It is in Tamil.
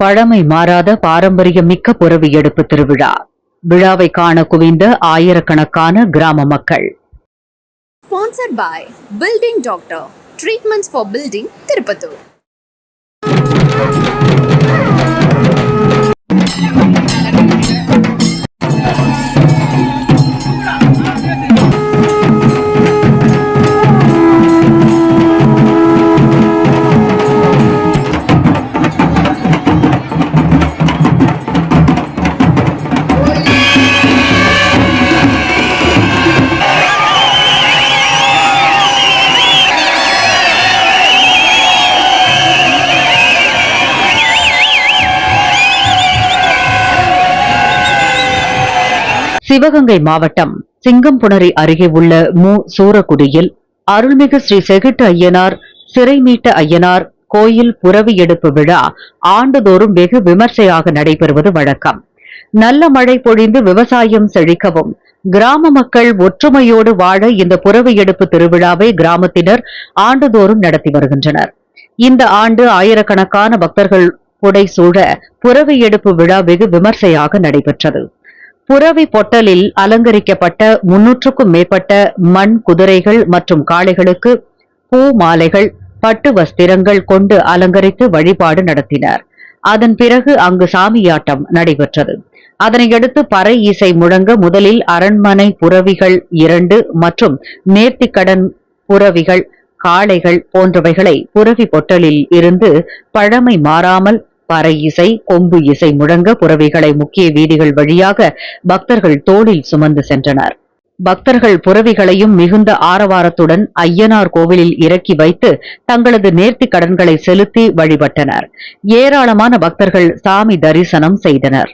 பழமை மாறாத பாரம்பரியம் மிக்க புரவி எடுப்பு திருவிழா. விழாவை காண குவிந்த ஆயிரக்கணக்கான கிராம மக்கள். Sponsored by Building Doctor, Treatments for Building, Tirupattur. Sivaganga மாவட்டம் சிங்கம்புணரி அருகே உள்ள சூரக்குடியில் அருள்மிகு ஸ்ரீ செகிட்டு ஐயனார் சிறை மீட்ட ஐயனார் கோயில் புரவி எடுப்பு விழா ஆண்டுதோறும் வெகு விமர்சையாக நடைபெறுவது வழக்கம். நல்ல மழை பொழிந்து விவசாயம் செழிக்கவும் கிராம மக்கள் ஒற்றுமையோடு வாழ இந்த புரவி எடுப்பு திருவிழாவை கிராமத்தினர் ஆண்டுதோறும் நடத்தி வருகின்றனர். இந்த ஆண்டு ஆயிரக்கணக்கான பக்தர்கள் புடைசூழ புரவி எடுப்பு விழா வெகு விமர்சையாக நடைபெற்றது. புரவி பொட்டலில் அலங்கரிக்கப்பட்ட 300க்கும் மேற்பட்ட மண் குதிரைகள் மற்றும் காளைகளுக்கு பூ மாலைகள் பட்டு வஸ்திரங்கள் கொண்டு அலங்கரித்து வழிபாடு நடத்தினர். அதன் பிறகு அங்கு சாமியாட்டம் நடைபெற்றது. அதனையடுத்து பறை இசை முழங்க முதலில் அரண்மனை புரவிகள் 2 மற்றும் நேர்த்திக்கடன் புரவிகள் காளைகள் போன்றவைகளை புரவி பொட்டலில் இருந்து பழமை மாறாமல் பறை இசை கொம்பு இசை முழங்க புரவிகளை முக்கிய வீதிகள் வழியாக பக்தர்கள் தோளில் சுமந்து சென்றனர். பக்தர்கள் புரவிகளையும் மிகுந்த ஆரவாரத்துடன் ஐயனார் கோவிலில் இறக்கி வைத்து தங்களது நேர்த்தி கடன்களை செலுத்தி வழிபட்டனர். ஏராளமான பக்தர்கள் சாமி தரிசனம் செய்தனர்.